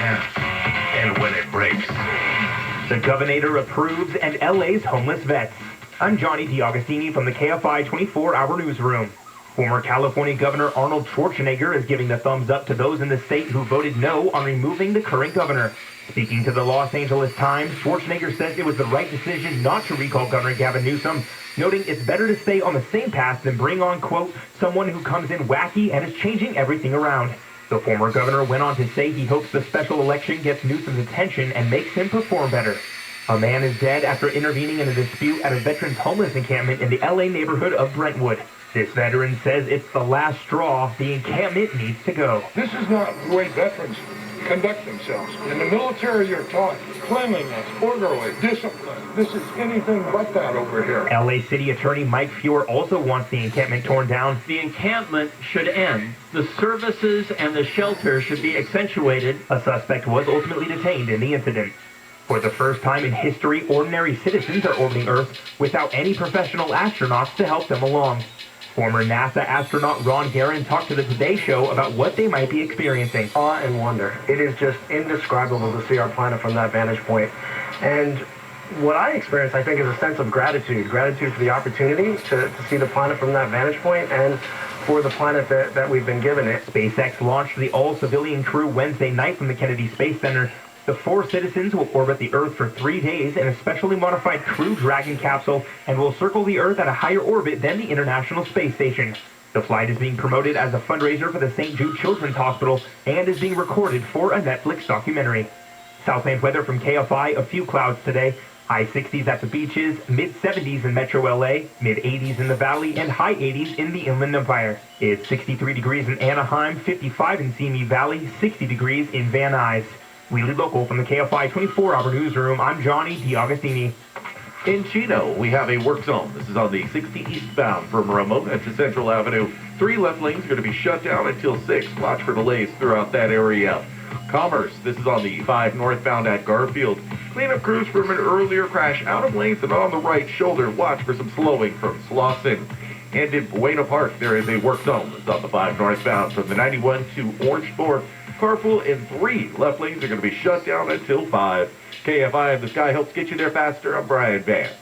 chance. And when it breaks... The governor approves and LA's homeless vets. I'm Johnny D'Agostini from the KFI 24-hour newsroom. Former California Governor Arnold Schwarzenegger is giving the thumbs up to those in the state who voted no on removing the current governor. Speaking to the Los Angeles Times, Schwarzenegger says it was the right decision not to recall Governor Gavin Newsom, noting it's better to stay on the same path than bring on, quote, someone who comes in wacky and is changing everything around. The former governor went on to say he hopes the special election gets Newsom's attention and makes him perform better. A man is dead after intervening in a dispute at a veterans homeless encampment in the LA neighborhood of Brentwood. This veteran says it's the last straw. The encampment needs to go. This is not the way veterans conduct themselves. In the military, you're taught cleanliness, orderly, discipline. This is anything but that over here. LA City Attorney Mike Feuer also wants the encampment torn down. The encampment should end. The services and the shelter should be accentuated. A suspect was ultimately detained in the incident. For the first time in history, ordinary citizens are orbiting Earth without any professional astronauts to help them along. Former NASA astronaut Ron Garan talked to the Today Show about what they might be experiencing. Awe and wonder. It is just indescribable to see our planet from that vantage point. And what I experience, I think, is a sense of gratitude. Gratitude for the opportunity to see the planet from that vantage point and for the planet that we've been given it. SpaceX launched the all-civilian crew Wednesday night from the Kennedy Space Center. The 4 citizens will orbit the Earth for 3 days in a specially modified Crew Dragon capsule and will circle the Earth at a higher orbit than the International Space Station. The flight is being promoted as a fundraiser for the St. Jude Children's Hospital and is being recorded for a Netflix documentary. Southland weather from KFI, a few clouds today. High 60s at the beaches, mid-70s in Metro LA, mid-80s in the Valley, and high 80s in the Inland Empire. It's 63 degrees in Anaheim, 55 in Simi Valley, 60 degrees in Van Nuys. Wheelie Local from the KFI 24-hour newsroom, I'm Johnny D'Agostini. In Chino, we have a work zone. This is on the 60 eastbound from Ramona to Central Avenue. 3 left lanes are going to be shut down until 6. Watch for delays throughout that area. Commerce, this is on the 5 northbound at Garfield. Cleanup crews from an earlier crash out of lanes and on the right shoulder. Watch for some slowing from Slauson. And in Buena Park, there is a work zone. It's on the 5 northbound from the 91 to Orange Sport. Carpool in 3 left lanes are going to be shut down until 5. KFI in the Sky helps get you there faster. I'm Brian Vance.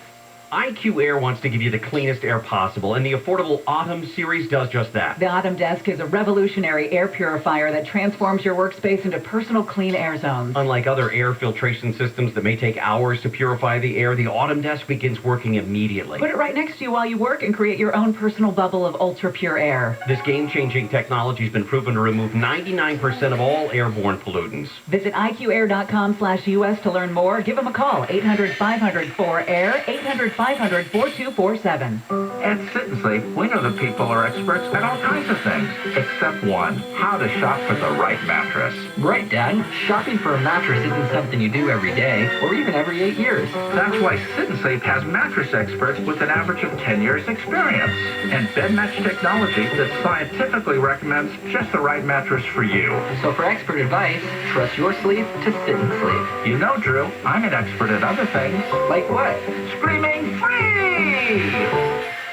IQ Air wants to give you the cleanest air possible, and the affordable Autumn series does just that. The Autumn Desk is a revolutionary air purifier that transforms your workspace into personal clean air zones. Unlike other air filtration systems that may take hours to purify the air, the Autumn Desk begins working immediately. Put it right next to you while you work and create your own personal bubble of ultra-pure air. This game-changing technology has been proven to remove 99% of all airborne pollutants. Visit IQAir.com/US to learn more. Give them a call, 800-500-4AIR, 800-500-4247. At Sit and Sleep, we know that people are experts at all kinds of things, except one, how to shop for the right mattress. Right, Dad. Shopping for a mattress isn't something you do every day, or even every 8 years. That's why Sit and Sleep has mattress experts with an average of 10 years experience, and bed match technology that scientifically recommends just the right mattress for you. So for expert advice, trust your sleep to Sit and Sleep. You know, Drew, I'm an expert at other things. Like what? Screaming free!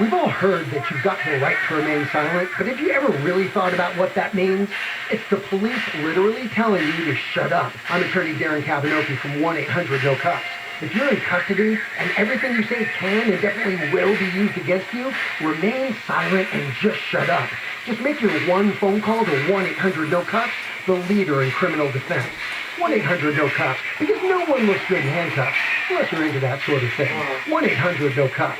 We've all heard that you've got the right to remain silent, but have you ever really thought about what that means? It's the police literally telling you to shut up. I'm attorney Darren Cavanopi from 1-800-NO-CUFFS. If you're in custody and everything you say can and definitely will be used against you, remain silent and just shut up. Just make your one phone call to 1-800-NO-CUFFS, the leader in criminal defense. 1-800-NO-CUFFS, because no one looks good in handcuffs, unless you're into that sort of thing. 1-800-NO-CUFFS.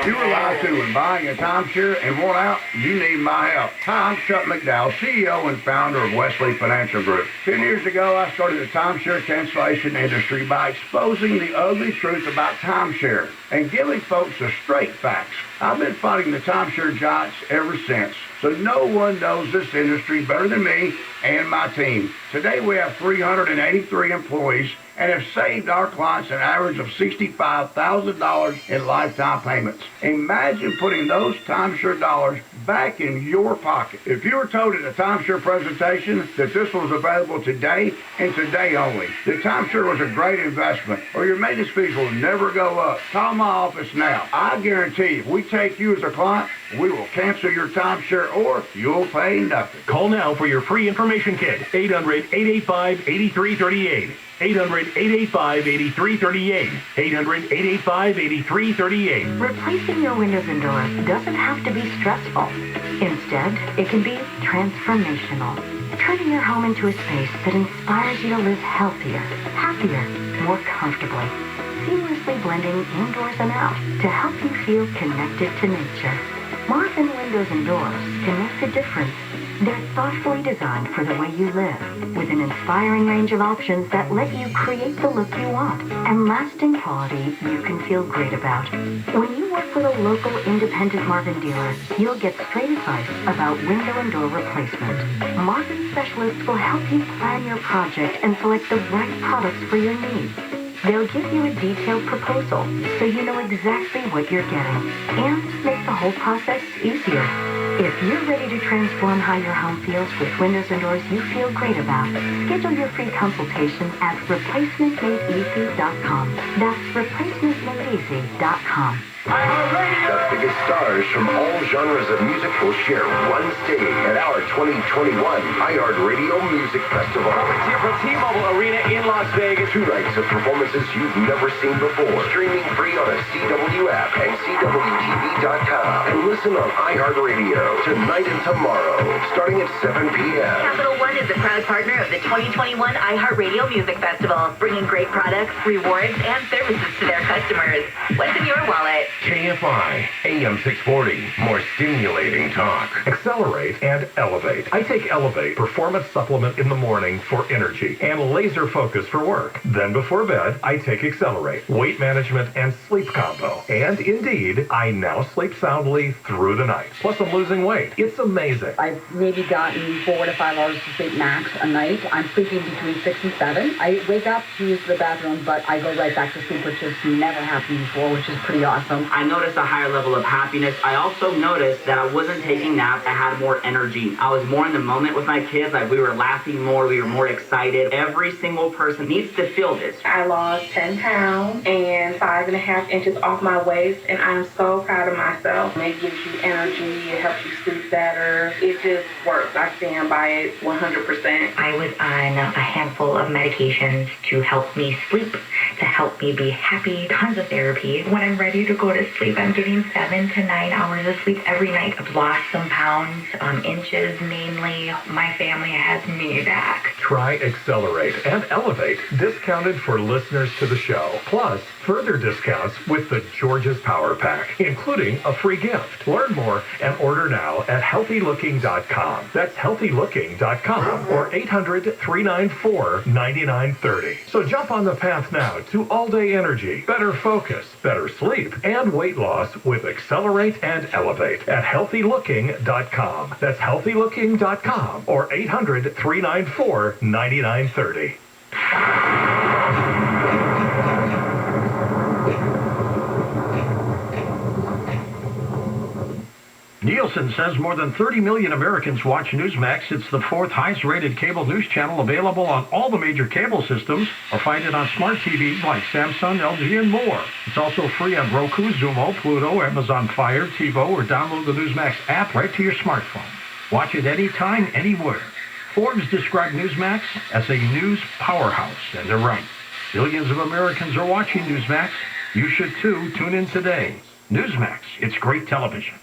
You were lied to when buying a timeshare and want out? You need my help. Hi, I'm Chuck McDowell, CEO and founder of Wesley Financial Group. 10 years ago, I started the timeshare cancellation industry by exposing the ugly truth about timeshare and giving folks the straight facts. I've been fighting the timeshare giants ever since, so no one knows this industry better than me and my team. Today we have 383 employees and have saved our clients an average of $65,000 in lifetime payments. Imagine putting those timeshare dollars back in your pocket. If you were told at a timeshare presentation that this was available today and today only, the timeshare was a great investment, or your maintenance fees will never go up. Call my office now. I guarantee if we take you as a client, we will cancel your timeshare or you'll pay nothing. Call now for your free information kit. 800-885-8338. 800-885-8338. 800-885-8338. Replacing your windows and doors doesn't have to be stressful. Instead, it can be transformational. Turning your home into a space that inspires you to live healthier, happier, more comfortably. Seamlessly blending indoors and out to help you feel connected to nature. Marvin Windows and Doors can make the difference. They're thoughtfully designed for the way you live, with an inspiring range of options that let you create the look you want and lasting quality you can feel great about. When you work with a local independent Marvin dealer, you'll get straight advice about window and door replacement. Marvin specialists will help you plan your project and select the right products for your needs. They'll give you a detailed proposal so you know exactly what you're getting and make the whole process easier. If you're ready to transform how your home feels with windows and doors you feel great about, schedule your free consultation at replacementmadeeasy.com. That's replacementmadeeasy.com. The biggest stars from all genres of music will share one stage at our 2021 iHeartRadio Music Festival. Coming to you from T-Mobile Arena in Las Vegas. 2 nights of performances you've never seen before. Streaming free on a CW app and CWTV.com. And listen on iHeartRadio tonight and tomorrow, starting at 7 p.m. Capital One is a proud partner of the 2021 iHeartRadio Music Festival, bringing great products, rewards, and services to their customers. What's in your wallet? KFI AM 640, more stimulating talk. Accelerate and Elevate. I take Elevate Performance Supplement in the morning for energy and laser focus for work. Then before bed, I take Accelerate, weight management and sleep combo. And indeed, I now sleep soundly through the night. Plus I'm losing weight. It's amazing. I've maybe gotten 4 to 5 hours to sleep max a night. I'm sleeping between 6 and 7. I wake up to use the bathroom, but I go right back to sleep, which has never happened before, which is pretty awesome. I noticed a higher level of happiness. I also noticed that I wasn't taking naps. I had more energy. I was more in the moment with my kids. Like, we were laughing more. We were more excited. Every single person needs to feel this. I lost 10 pounds and 5.5 inches off my waist, and I'm so proud of myself. It gives you energy. It helps you sleep better. It just works. I stand by it 100%. I was on a handful of medications to help me sleep, to help me be happy, tons of therapy. When I'm ready to go to sleep, I'm getting 7 to 9 hours of sleep every night. I've lost some pounds, inches mainly. My family has me back. Try Accelerate and Elevate, discounted for listeners to the show. Plus, further discounts with the George's Power Pack, including a free gift. Learn more and order now at healthylooking.com. That's healthylooking.com or 800-394-9930. So jump on the path now to all-day energy, better focus, better sleep, and weight loss with Accelerate and Elevate at healthylooking.com. That's healthylooking.com or 800-394-9930. Nielsen says more than 30 million Americans watch Newsmax. It's the 4th highest rated cable news channel, available on all the major cable systems, or find it on smart TVs like Samsung, LG, and more. It's also free on Roku, Xumo, Pluto, Amazon Fire, TiVo, or download the Newsmax app right to your smartphone. Watch it anytime, anywhere. Forbes described Newsmax as a news powerhouse, and they're right. Billions of Americans are watching Newsmax. You should too. Tune in today. Newsmax, it's great television.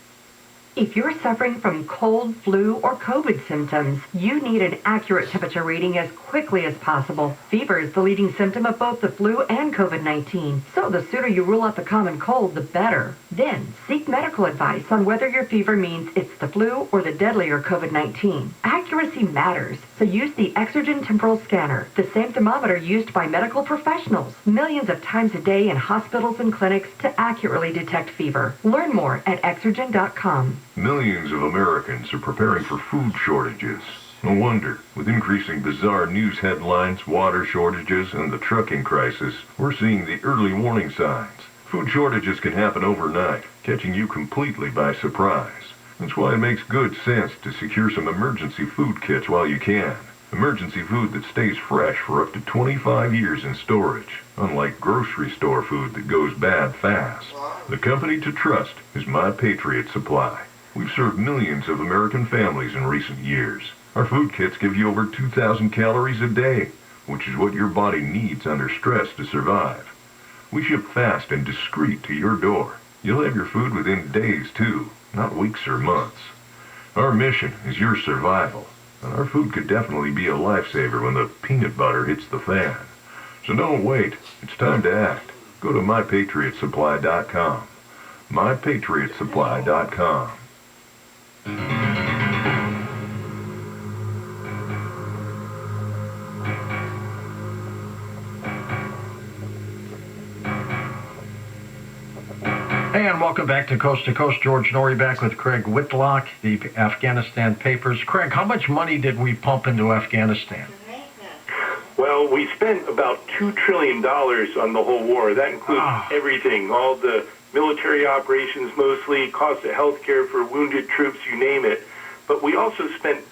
If you're suffering from cold, flu, or COVID symptoms, you need an accurate temperature reading as quickly as possible. Fever is the leading symptom of both the flu and COVID-19, so the sooner you rule out the common cold, the better. Then, seek medical advice on whether your fever means it's the flu or the deadlier COVID-19. Accuracy matters, so use the Exergen Temporal Scanner, the same thermometer used by medical professionals millions of times a day in hospitals and clinics to accurately detect fever. Learn more at Exergen.com. Millions of Americans are preparing for food shortages. No wonder, with increasing bizarre news headlines, water shortages, and the trucking crisis, we're seeing the early warning signs. Food shortages can happen overnight, catching you completely by surprise. That's why it makes good sense to secure some emergency food kits while you can. Emergency food that stays fresh for up to 25 years in storage, unlike grocery store food that goes bad fast. The company to trust is My Patriot Supply. We've served millions of American families in recent years. Our food kits give you over 2,000 calories a day, which is what your body needs under stress to survive. We ship fast and discreet to your door. You'll have your food within days, too, not weeks or months. Our mission is your survival, and our food could definitely be a lifesaver when the peanut butter hits the fan. So don't wait. It's time to act. Go to MyPatriotSupply.com. MyPatriotSupply.com. And welcome back to Coast. George Norrie back with Craig Whitlock, the Afghanistan Papers. Craig, how much money did we pump into Afghanistan? Well, we spent about $2 trillion on the whole war. That includes everything, all the military operations mostly, cost of health care for wounded troops, you name it. But we also spent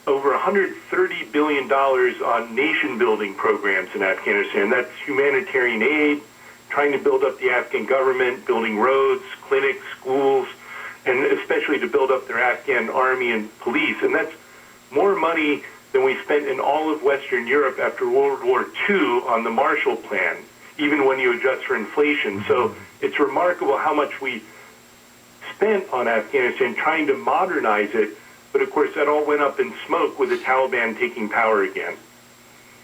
over $130 billion on nation-building programs in Afghanistan. That's humanitarian aid, trying to build up the Afghan government, building roads, clinics, schools, and especially to build up their Afghan army and police. And that's more money than we spent in all of Western Europe after World War II on the Marshall Plan, even when you adjust for inflation. So it's remarkable how much we spent on Afghanistan trying to modernize it. But of course, that all went up in smoke with the Taliban taking power again.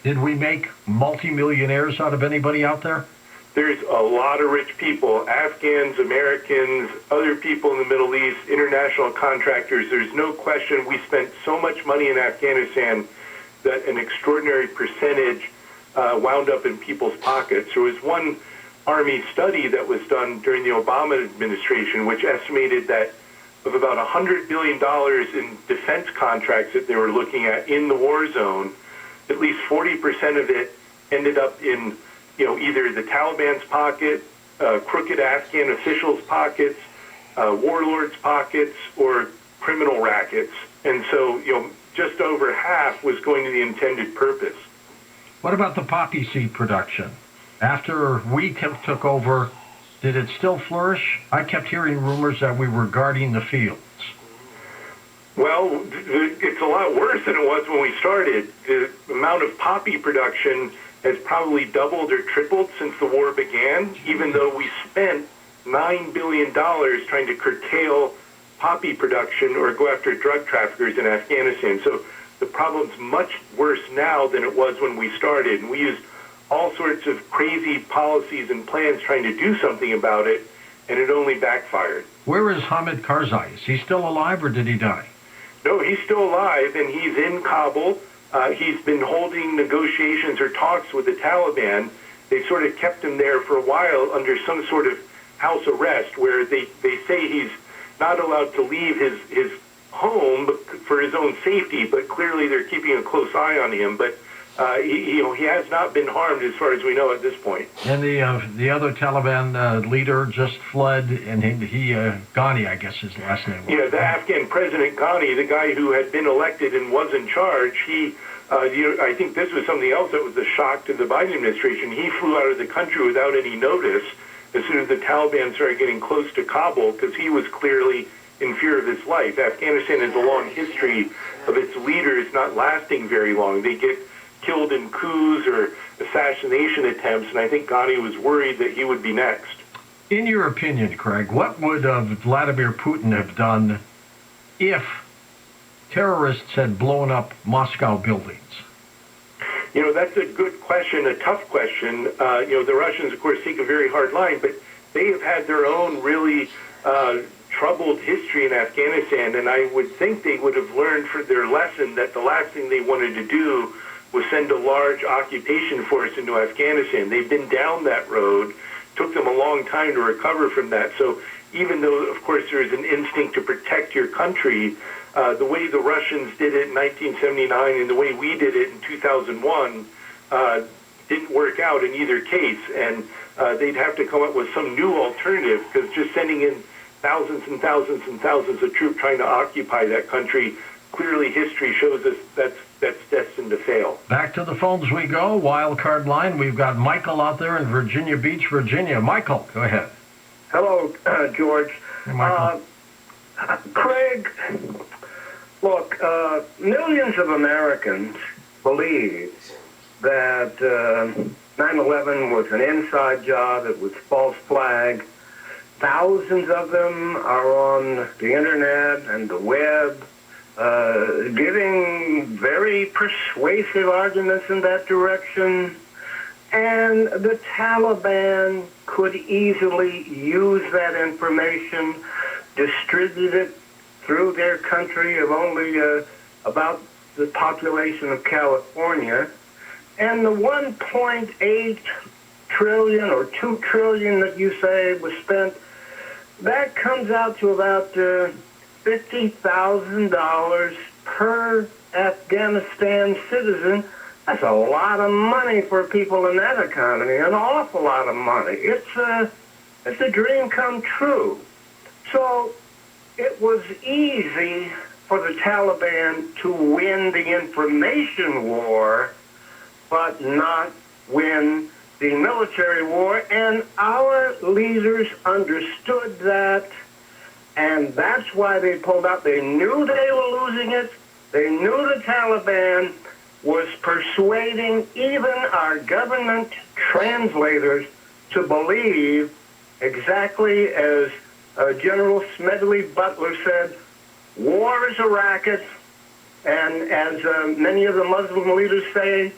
Did we make multimillionaires out of anybody out there? There's a lot of rich people, Afghans, Americans, other people in the Middle East, international contractors. There's no question we spent so much money in Afghanistan that an extraordinary percentage wound up in people's pockets. There was one Army study that was done during the Obama administration, which estimated that of about $100 billion in defense contracts that they were looking at in the war zone, at least 40% of it ended up in either the Taliban's pocket, crooked Afghan officials' pockets, warlords' pockets, or criminal rackets. And so, just over half was going to the intended purpose. What about the poppy seed production? After we took over, did it still flourish? I kept hearing rumors that we were guarding the fields. Well, it's a lot worse than it was when we started. The amount of poppy production has probably doubled or tripled since the war began, even though we spent $9 billion trying to curtail poppy production or go after drug traffickers in Afghanistan. So the problem's much worse now than it was when we started. And we used all sorts of crazy policies and plans trying to do something about it, and it only backfired. Where is Hamid Karzai? Is he still alive or did he die? No, he's still alive, and he's in Kabul. He's been holding negotiations or talks with the Taliban. They sort of kept him there for a while under some sort of house arrest where they say he's not allowed to leave his home for his own safety, but clearly they're keeping a close eye on him. But he has not been harmed as far as we know at this point. And the other Taliban leader just fled, and he Ghani, I guess his last name was. Yeah, the Afghan President Ghani, the guy who had been elected and was in charge, he, I think this was something else that was a shock to the Biden administration. He flew out of the country without any notice as soon as the Taliban started getting close to Kabul, because he was clearly in fear of his life. Afghanistan has a long history of its leaders not lasting very long. They get killed in coups or assassination attempts, and I think Ghani was worried that he would be next. In your opinion, Craig, what would Vladimir Putin have done if terrorists had blown up Moscow buildings? That's a good question, a tough question. The Russians, of course, take a very hard line, but they have had their own really troubled history in Afghanistan, and I would think they would have learned from their lesson that the last thing they wanted to do was send a large occupation force into Afghanistan. They've been down that road. Took them a long time to recover from that. So even though, of course, there is an instinct to protect your country, the way the Russians did it in 1979 and the way we did it in 2001 didn't work out in either case. And they'd have to come up with some new alternative, because just sending in thousands and thousands and thousands of troops trying to occupy that country clearly history shows us that's destined to fail. Back to the phones we go. Wild card line. We've got Michael out there in Virginia Beach, Virginia. Michael, go ahead. Hello, George. Hey, Michael. Craig, look, millions of Americans believe that 9/11 was an inside job. It was false flag. Thousands of them are on the internet and the web, giving very persuasive arguments in that direction. And the Taliban could easily use that information, distribute it through their country of only about the population of California. And the 1.8 trillion or 2 trillion that you say was spent, that comes out to about $50,000 per Afghanistan citizen. That's a lot of money for people in that economy, an awful lot of money. It's a dream come true. So it was easy for the Taliban to win the information war, but not win the military war. And our leaders understood that, and that's why they pulled out. They knew they were losing it. They knew the Taliban was persuading even our government translators to believe exactly as General Smedley Butler said, war is a racket, and as many of the Muslim leaders say,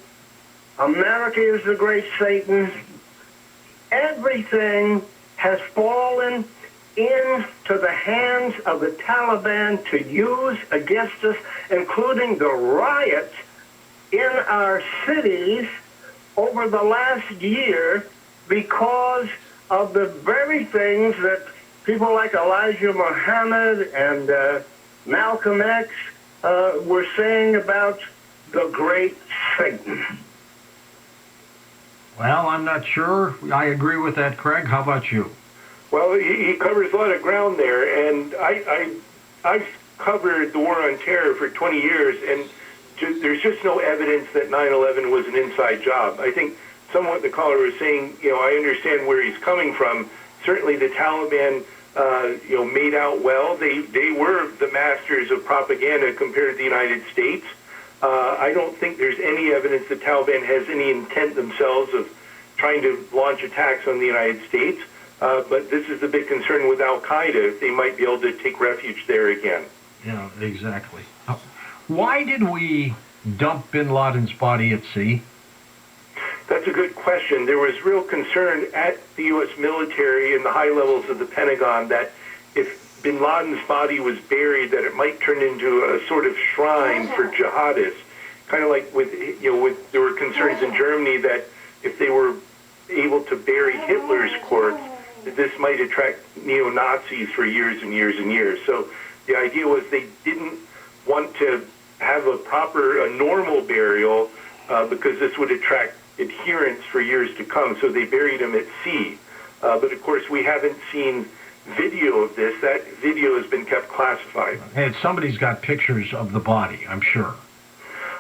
America is the great Satan. Everything has fallen into the hands of the Taliban to use against us, including the riots in our cities over the last year because of the very things that people like Elijah Muhammad and Malcolm X were saying about the great Satan. Well, I'm not sure. I agree with that, Craig. How about you? Well, he covers a lot of ground there, and I've covered the war on terror for 20 years, and there's just no evidence that 9/11 was an inside job. I think somewhat the caller was saying, I understand where he's coming from. Certainly the Taliban, made out well. They were the masters of propaganda compared to the United States. I don't think there's any evidence the Taliban has any intent themselves of trying to launch attacks on the United States. But this is the big concern with Al-Qaeda, if they might be able to take refuge there again. Yeah, exactly. Why did we dump bin Laden's body at sea? That's a good question. There was real concern at the U.S. military and the high levels of the Pentagon that if bin Laden's body was buried, that it might turn into a sort of shrine for jihadists. Kind of like there were concerns in Germany that if they were able to bury Hitler's corpse, that this might attract neo-Nazis for years and years and years. So the idea was they didn't want to have a normal burial because this would attract adherents for years to come. So they buried him at sea. But of course, we haven't seen video of this. That video has been kept classified. And somebody's got pictures of the body, I'm sure.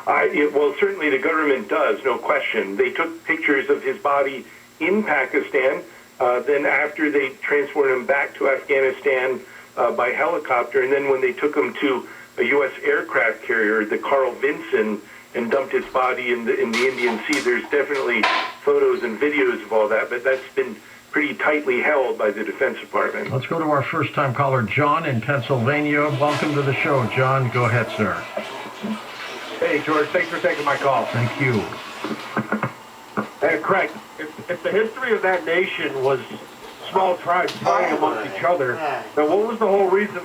Well, certainly the government does, no question. They took pictures of his body in Pakistan. Then after they transported him back to Afghanistan by helicopter, and then when they took him to a U.S. aircraft carrier, the Carl Vinson, and dumped his body in the Indian Sea, there's definitely photos and videos of all that, but that's been pretty tightly held by the Defense Department. Let's go to our first-time caller, John in Pennsylvania. Welcome to the show, John. Go ahead, sir. Hey, George. Thanks for taking my call. Thank you. Hey, Craig, if the history of that nation was small tribes fighting amongst each other, then what was the whole reason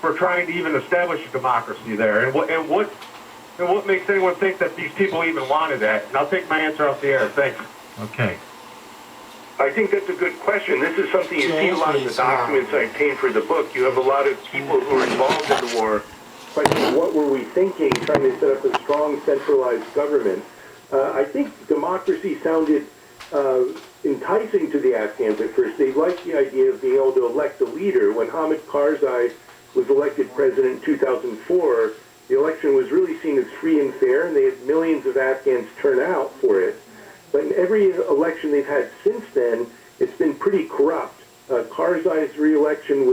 for trying to even establish a democracy there? And what makes anyone think that these people even wanted that? And I'll take my answer off the air. Thanks. Okay. I think that's a good question. This is something you see a lot in the documents I obtained for the book. You have a lot of people who are involved in the war. Question, what were we thinking trying to set up a strong centralized government? I think democracy sounded enticing to the Afghans at first. They liked the idea of being able to elect a leader. When Hamid Karzai was elected president in 2004, the election was really seen as free and fair, and they had millions of Afghans turn out for it. But in every election they've had since then, it's been pretty corrupt. Karzai's re-election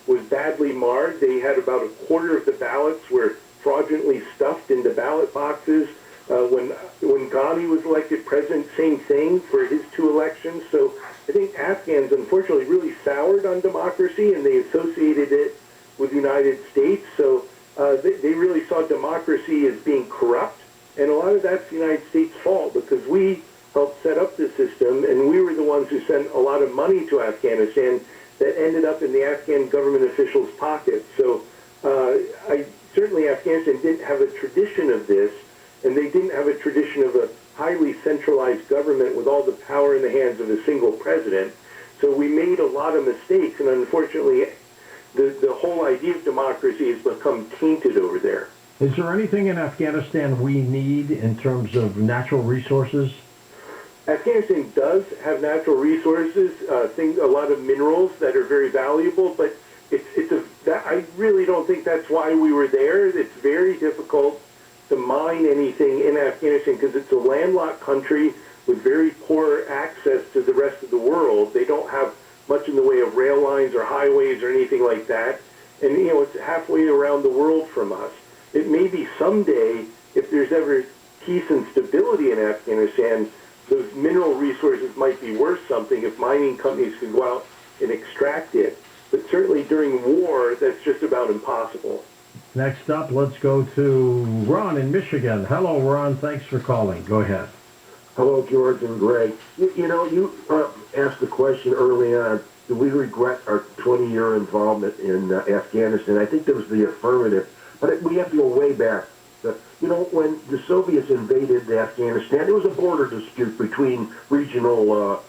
was badly marred. They had about a quarter of the ballots were fraudulently stuffed into ballot boxes. When Ghani was elected president, same thing for his 2 elections. So I think Afghans, unfortunately, really soured on democracy, and they associated it with the United States. So they really saw democracy as being corrupt, and a lot of that's the United States' fault because we helped set up the system, and we were the ones who sent a lot of money to Afghanistan that ended up in the Afghan government officials' pockets. So certainly Afghanistan didn't have a tradition of this, and they didn't have a tradition of a highly centralized government with all the power in the hands of a single president. So we made a lot of mistakes, and unfortunately, the whole idea of democracy has become tainted over there. Is there anything in Afghanistan we need in terms of natural resources? Afghanistan does have natural resources, a lot of minerals that are very valuable, but I really don't think that's why we were there. It's very difficult to mine anything in Afghanistan because it's a landlocked country with very poor access to the rest of the world. They don't have much in the way of rail lines or highways or anything like that. And, it's halfway around the world from us. It may be someday, if there's ever peace and stability in Afghanistan, those mineral resources might be worth something if mining companies could go out and extract it. But certainly during war, that's just about impossible. Next up, let's go to Ron in Michigan. Hello, Ron. Thanks for calling. Go ahead. Hello, George and Greg. You asked the question early on, do we regret our 20-year involvement in Afghanistan? I think that was the affirmative. But we have to go way back. When the Soviets invaded Afghanistan, there was a border dispute between regional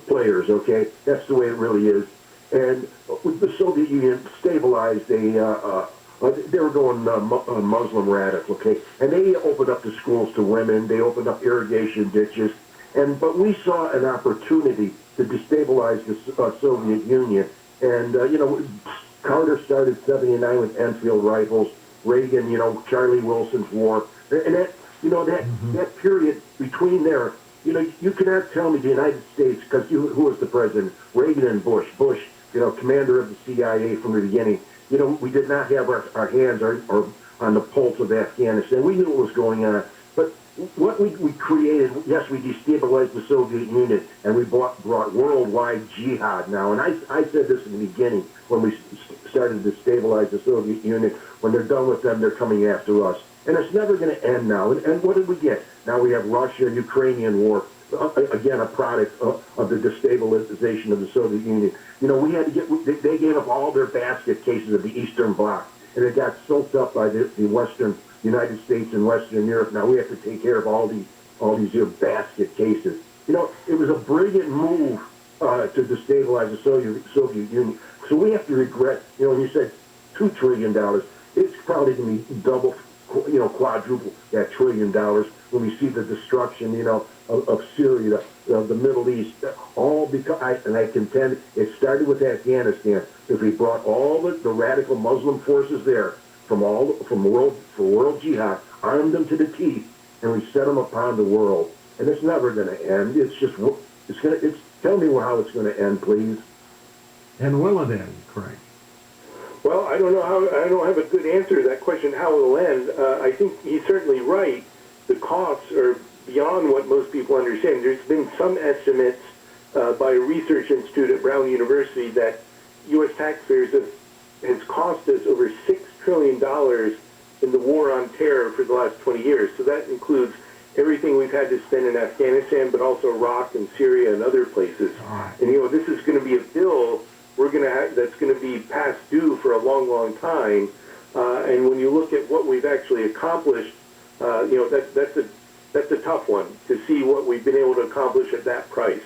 players, okay? That's the way it really is. And the Soviet Union stabilized they were going Muslim radical, okay? And they opened up the schools to women. They opened up irrigation ditches. But we saw an opportunity to destabilize the Soviet Union. And, Carter started 79 with Enfield rifles. Reagan, Charlie Wilson's war. And that period between there, you cannot tell me the United States, because who was the president? Reagan and Bush. Bush, commander of the CIA from the beginning. We did not have our hands on the pulse of Afghanistan. We knew what was going on. But what we created, yes, we destabilized the Soviet Union, and we brought worldwide jihad now. And I said this in the beginning when we started to stabilize the Soviet Union. When they're done with them, they're coming after us. And it's never going to end now. And what did we get? Now we have Russia-Ukrainian war, again, a product of the destabilization of the Soviet Union. We had to they gave up all their basket cases of the Eastern Bloc, and it got soaked up by the Western United States and Western Europe. Now we have to take care of all these basket cases. It was a brilliant move to destabilize the Soviet Union. So we have to regret, when you said $2 trillion, it's probably going to be double, quadruple that $1 trillion when we see the destruction, of Syria, the Middle East, all because, I contend it started with Afghanistan, because we brought all the radical Muslim forces there from world jihad, armed them to the teeth, and we set them upon the world. And it's never going to end. Tell me how it's going to end, please. And will it end, Craig? Well, I don't have a good answer to that question, how it will end. I think he's certainly right. The costs are beyond what most people understand. There's been some estimates by a research institute at Brown University that U.S. taxpayers has cost us over $6 trillion in the war on terror for the last 20 years. So that includes everything we've had to spend in Afghanistan, but also Iraq and Syria and other places. And, this is going to be a bill that's going to be past due for a long, long time. And when you look at what we've actually accomplished, that's a tough one to see what we've been able to accomplish at that price.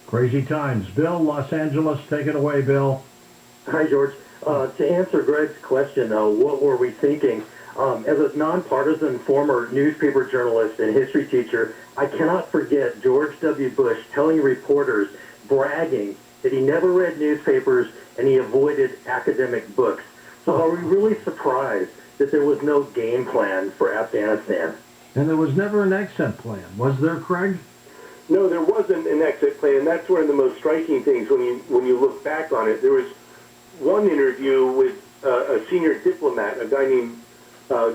Crazy times. Bill, Los Angeles, take it away, Bill. Hi, George. To answer Greg's question, what were we thinking? As a nonpartisan former newspaper journalist and history teacher, I cannot forget George W. Bush telling reporters, bragging, that he never read newspapers and he avoided academic books. So are we really surprised that there was no game plan for Afghanistan. And there was never an exit plan, was there, Craig? No, there wasn't an exit plan. That's one of the most striking things when you look back on it. There was one interview with a senior diplomat, a guy named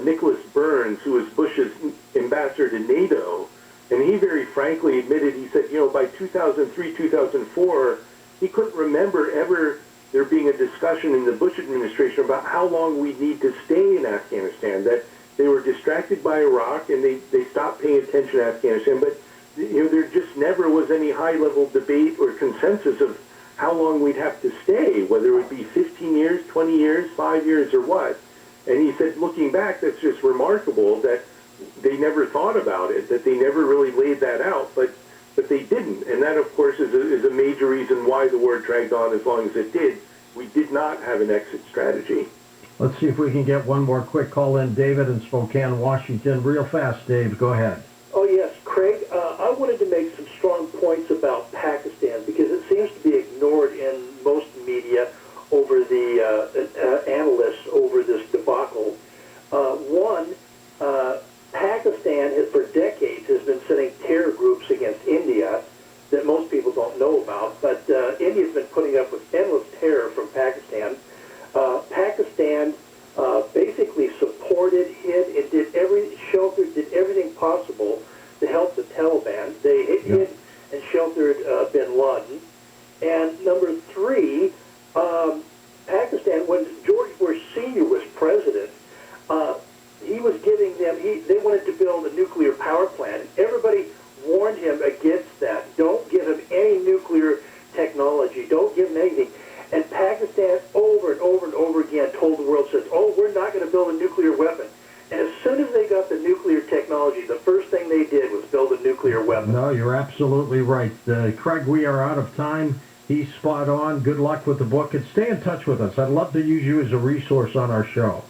Nicholas Burns, who was Bush's ambassador to NATO, and he very frankly admitted, he said, by 2003, 2004, he couldn't remember ever there being a discussion in the Bush administration about how long we'd need to stay in Afghanistan, that they were distracted by Iraq and they stopped paying attention to Afghanistan, but there just never was any high-level debate or consensus of how long we'd have to stay, whether it would be 15 years, 20 years, 5 years, or what. And he said, looking back, that's just remarkable that they never thought about it, that they never really laid that out, but they didn't. And that, of course, is a major reason why the war dragged on as long as it did. We did not have an exit strategy. Let's see if we can get one more quick call in. David in Spokane, Washington. Real fast, Dave. Go ahead. Oh, yes, Craig. I wanted to make some strong points about Pakistan because it seems to be ignored in most media over the analysts over this debacle. One, Pakistan has, for decades, has been sending terror groups against India that most people don't know about, but India's been putting up with endless terror from Pakistan. Pakistan basically supported, hid, and did everything possible to help the Taliban. They hid and sheltered bin Laden. And number three, Pakistan, when George Bush Sr. was president, he was giving them, they wanted to build a nuclear power plant. Everybody warned him against that. Don't give him any nuclear technology. Don't give him anything. And Pakistan over and over and over again told the world, says, we're not going to build a nuclear weapon. And as soon as they got the nuclear technology, the first thing they did was build a nuclear weapon. No, you're absolutely right. Craig, we are out of time. He's spot on. Good luck with the book. And stay in touch with us. I'd love to use you as a resource on our show.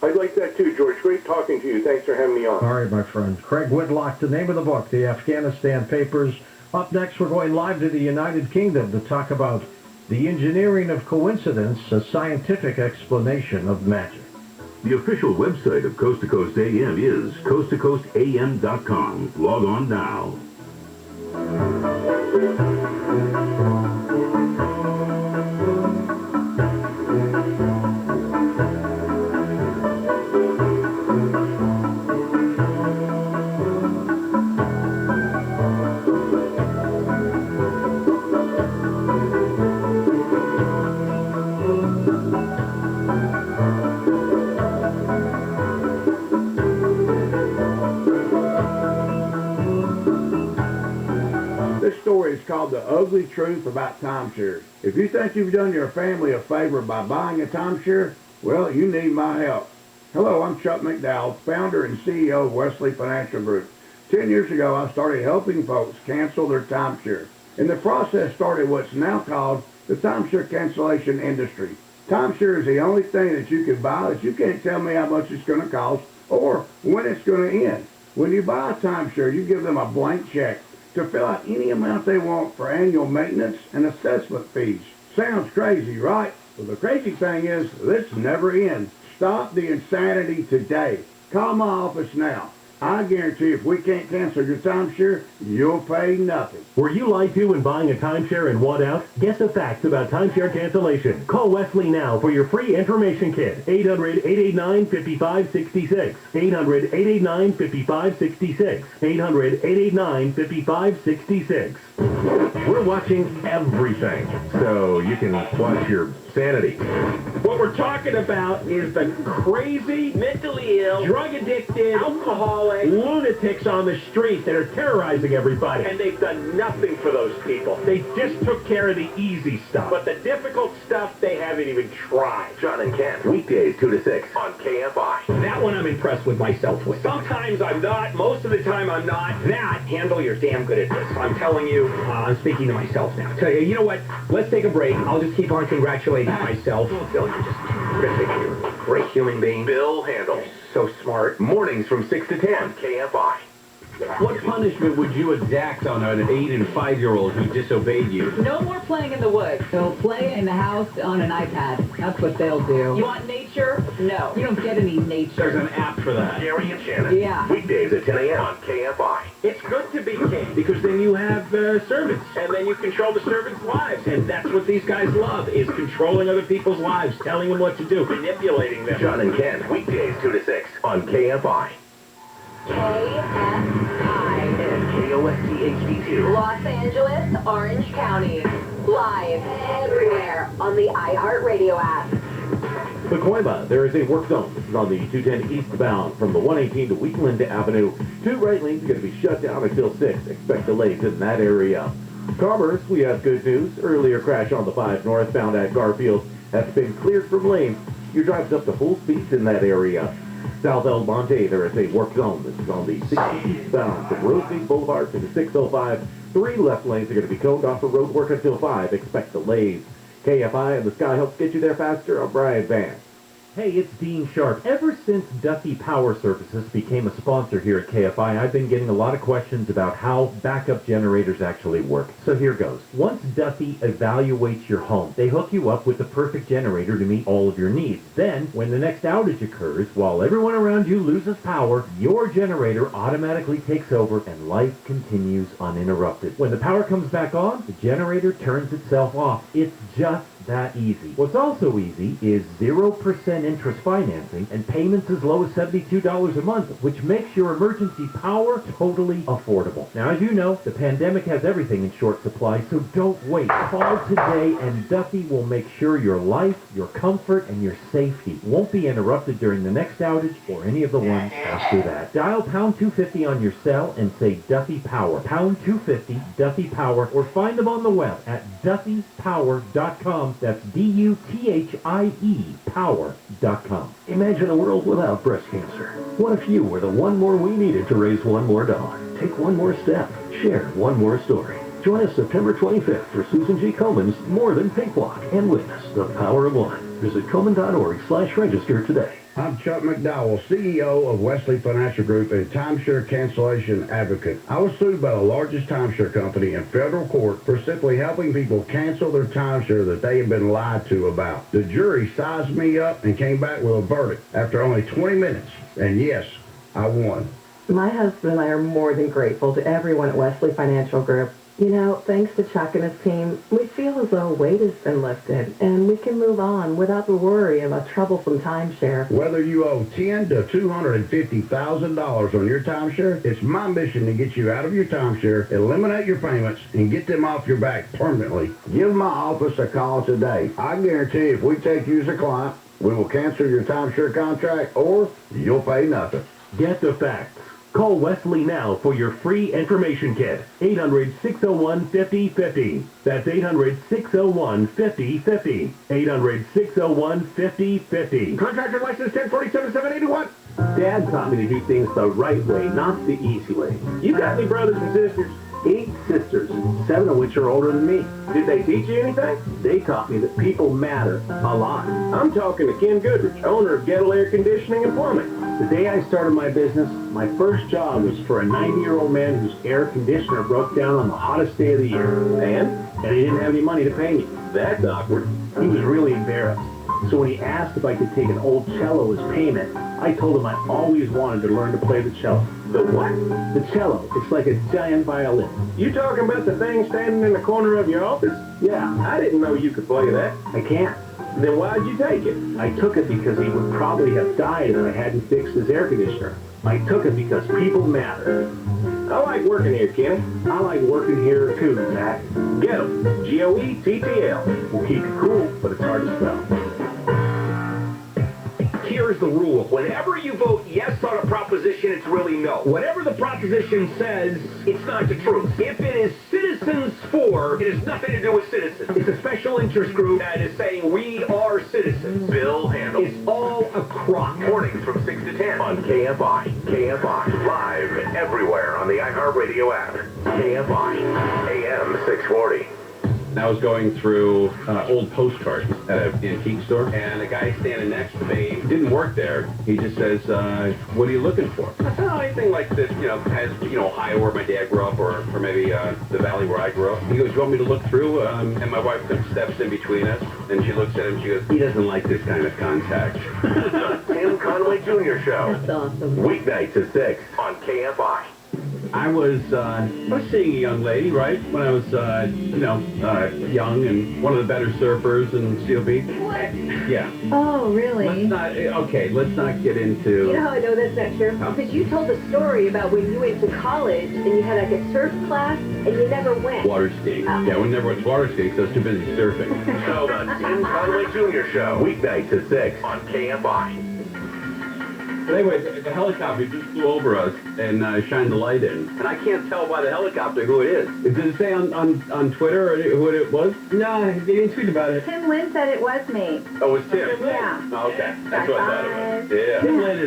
I'd like that too, George. Great talking to you. Thanks for having me on. All right, my friend. Craig Whitlock, the name of the book, The Afghanistan Papers. Up next, we're going live to the United Kingdom to talk about the engineering of coincidence, a scientific explanation of magic. The official website of Coast to Coast AM is coasttocoastam.com. Log on now. This story is called The Ugly Truth About Timeshares. If you think you've done your family a favor by buying a timeshare, well, you need my help. Hello, I'm Chuck McDowell, founder and CEO of Wesley Financial Group. 10 years ago, I started helping folks cancel their timeshare. And the process started what's now called the timeshare cancellation industry. Timeshare is the only thing that you can buy that you can't tell me how much it's going to cost or when it's going to end. When you buy a timeshare, you give them a blank check to fill out any amount they want for annual maintenance and assessment fees. Sounds crazy, right? Well, the crazy thing is, this never ends. Stop the insanity today. Call my office now. I guarantee if we can't cancel your timeshare, you'll pay nothing. Were you lied to when buying a timeshare and want out? Get the facts about timeshare cancellation. Call Wesley now for your free information kit. 800-889-5566. 800-889-5566. 800-889-5566. We're watching everything, so you can watch your sanity. What we're talking about is the crazy, mentally ill, drug-addicted, alcoholic, lunatics on the street that are terrorizing everybody. And they've done nothing for those people. They just took care of the easy stuff. But the difficult stuff, they haven't even tried. John and Ken, weekdays 2 to 6 on KFI. That one I'm impressed with myself with. Sometimes I'm not, most of the time I'm not. That, handle, you're damn good at this. I'm telling you, I'm speaking to myself now. Tell you, you know what? Let's take a break. I'll just keep on congratulating myself. Bill, you're just terrific. You're a great human being. Bill Handel. So smart. Mornings from 6 to 10 on KFI. What punishment would you exact on an 8 and 5-year-old who disobeyed you? No more playing in the woods. They'll play in the house on an iPad. That's what they'll do. You want nature? No. You don't get any nature. There's an app for that. Gary and Shannon. Yeah. Weekdays at 10 a.m. on KFI. It's good to be king because then you have servants, and then you control the servants' lives, and that's what these guys love, is controlling other people's lives, telling them what to do, manipulating them. John and Ken, weekdays 2 to 6 on KFI. KFI. And KOST HD2. Los Angeles, Orange County. Live everywhere on the iHeartRadio app. Pacoima, there is a work zone. This is on the 210 eastbound from the 118 to Wheatland Avenue. 2 right lanes are going to be shut down until 6. Expect delays in that area. Commerce, we have good news. Earlier crash on the 5 northbound at Garfield has been cleared from lanes. Your drive's up to full speeds in that area. South El Monte, there is a work zone. This is on the 60 eastbound from Rosegate Boulevard to the 605. 3 left lanes are going to be coned off for road work until 5. Expect delays. KFI and the Sky helps get you there faster. I'm Brian Vance. Hey, it's Dean Sharp. Ever since Duffy Power Services became a sponsor here at KFI, I've been getting a lot of questions about how backup generators actually work. So here goes. Once Duffy evaluates your home, they hook you up with the perfect generator to meet all of your needs. Then, when the next outage occurs, while everyone around you loses power, your generator automatically takes over and life continues uninterrupted. When the power comes back on, the generator turns itself off. It's just that easy. What's also easy is 0% interest financing and payments as low as $72 a month, which makes your emergency power totally affordable. Now, as you know, the pandemic has everything in short supply, so don't wait. Call today and Duffy will make sure your life, your comfort, and your safety won't be interrupted during the next outage or any of the ones after that. Dial pound 250 on your cell and say Duffy Power. Pound 250 Duffy Power, or find them on the web at duffypower.com. That's D-U-T-H-I-E power.com. Imagine a world without breast cancer. What if you were the one more we needed to raise $1 more? Take one more step. Share one more story. Join us September 25th for Susan G. Komen's More Than Pink Walk and witness the power of one. Visit Komen.org/register today. I'm Chuck McDowell, CEO of Wesley Financial Group and timeshare cancellation advocate. I was sued by the largest timeshare company in federal court for simply helping people cancel their timeshare that they had been lied to about. The jury sized me up and came back with a verdict after only 20 minutes. And yes, I won. My husband and I are more than grateful to everyone at Wesley Financial Group. You know, thanks to Chuck and his team, we feel as though a weight has been lifted, and we can move on without the worry of a troublesome timeshare. Whether you owe $10,000 to $250,000 on your timeshare, it's my mission to get you out of your timeshare, eliminate your payments, and get them off your back permanently. Give my office a call today. I guarantee if we take you as a client, we will cancel your timeshare contract, or you'll pay nothing. Get the facts. Call Wesley now for your free information kit. 800-601-5050. That's 800-601-5050. 800-601-5050. Contractor license 1047-781. Dad taught me to do things the right way, not the easy way. You got any brothers and sisters? 8 sisters, 7 of which are older than me. Did they teach you anything? They taught me that people matter a lot. I'm talking to Ken Goodrich, owner of Gettle Air Conditioning and Plumbing. The day I started my business, my first job was for a 90-year-old man whose air conditioner broke down on the hottest day of the year. And he didn't have any money to pay me. That's awkward. He was really embarrassed. So when he asked if I could take an old cello as payment, I told him I always wanted to learn to play the cello. The what? The cello. It's like a giant violin. You talking about the thing standing in the corner of your office? Yeah. I didn't know you could play that. I can't. Then why'd you take it? I took it because he would probably have died if I hadn't fixed his air conditioner. I took it because people matter. I like working here, Kenny. I like working here too, Zach. Get 'em. Goettl. We'll keep it cool, but it's hard to spell. Here's the rule. Whenever you vote yes on a proposition, it's really no. Whatever the proposition says, it's not the truth. If it is citizens for, it has nothing to do with citizens. It's a special interest group that is saying we are citizens. Bill Handel. It's all a crock. Mornings from 6 to 10 on KFI. KFI. Live everywhere on the iHeartRadio app. KFI. AM 640. and I was going through old postcards at an antique store, and a guy standing next to me didn't work there. He just says, what are you looking for? I said, oh, anything like this, has, Ohio where my dad grew up, or maybe the valley where I grew up. He goes, you want me to look through? And my wife steps in between us, and she looks at him, she goes, he doesn't like this kind of contact. The Tim Conway Jr. Show. That's awesome. Weeknights at 6 on KFI. I was seeing a young lady, right, when I was, young and one of the better surfers in Seal Beach. What? Yeah. Oh, really? Let's not get into... You know how I know that's not true? Huh? Because you told the story about when you went to college and you had like a surf class and you never went. Water skiing. Oh. Yeah, we never went water skiing, so I was too busy surfing. So the Tim Conway Jr. Show. Weeknights at 6 on KFI. But anyway, the helicopter just flew over us and shined the light in. And I can't tell by the helicopter who it is. Did it say on Twitter or who it was? No, they didn't tweet about it. Tim Lynn said it was me. Oh, it's Tim? Yeah. Oh, okay. That's what I thought it was. Yeah. Tim Lynn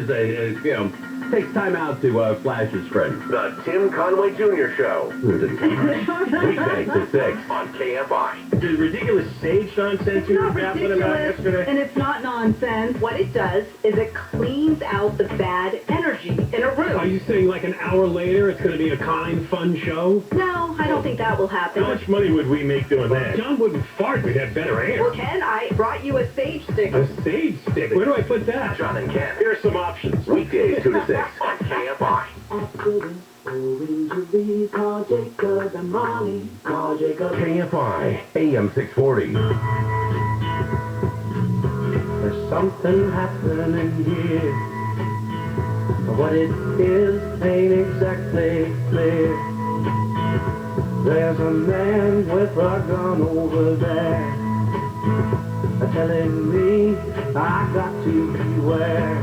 takes time out to flash his friend. The Tim Conway Jr. Show. Weeknights at 6 on KFI. The ridiculous sage nonsense you were babbling about yesterday. And it's not nonsense. What it does is it cleans out the bad energy in a room. Are you saying like an hour later it's going to be a kind, fun show? No, I don't think that will happen. How much money would we make doing that? John wouldn't fart. We'd have better air. Well, Ken, I brought you a sage stick. A sage stick? Where do I put that? John and Ken. Here are some options. Weekdays 2 to 6 on KFI. KFI, AM 640. There's something happening here. What it is ain't exactly clear. There's a man with a gun over there, telling me I got to beware.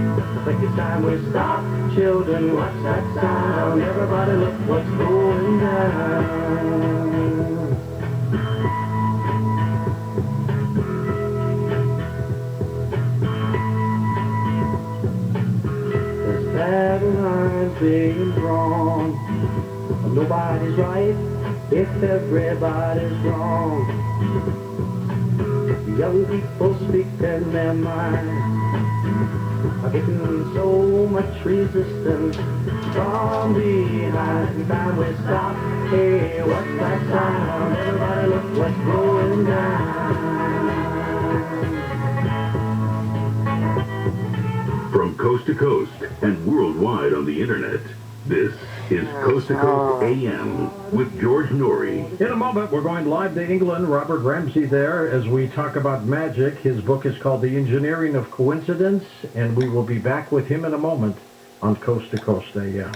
I think it's time we stop. Children, watch that sound. Everybody look what's going down. There's bad lines being drawn. Nobody's right if everybody's wrong. Young people speaking their minds are getting so much resistance from behind. Time we stop. Hey, what's that sound? Everybody look what's going down. From coast to coast and worldwide on the internet, this is Coast to Coast AM with George Norrie. In a moment, we're going live to England. Robert Ramsey there as we talk about magic. His book is called The Engineering of Coincidence, and we will be back with him in a moment on Coast to Coast AM.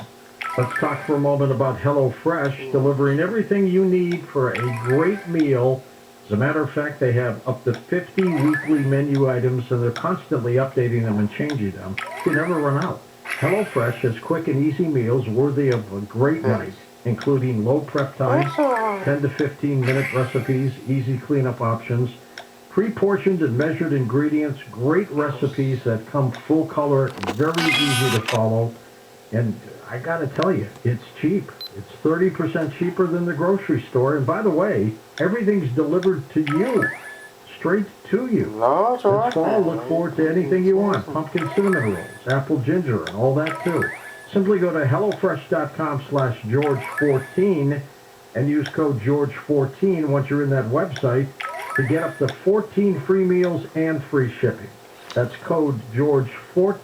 Let's talk for a moment about HelloFresh, delivering everything you need for a great meal. As a matter of fact, they have up to 50 weekly menu items, and they're constantly updating them and changing them. You never run out. HelloFresh has quick and easy meals worthy of a great night, including low prep times, 10 to 15-minute recipes, easy cleanup options, pre-portioned and measured ingredients, great recipes that come full color, very easy to follow, and I gotta tell you, it's cheap. It's 30% cheaper than the grocery store, and by the way, everything's delivered to you. Straight to you. This fall, look forward to anything you want. Pumpkin cinnamon rolls, apple ginger, and all that too. Simply go to HelloFresh.com/George14 and use code George14 once you're in that website to get up to 14 free meals and free shipping. That's code George14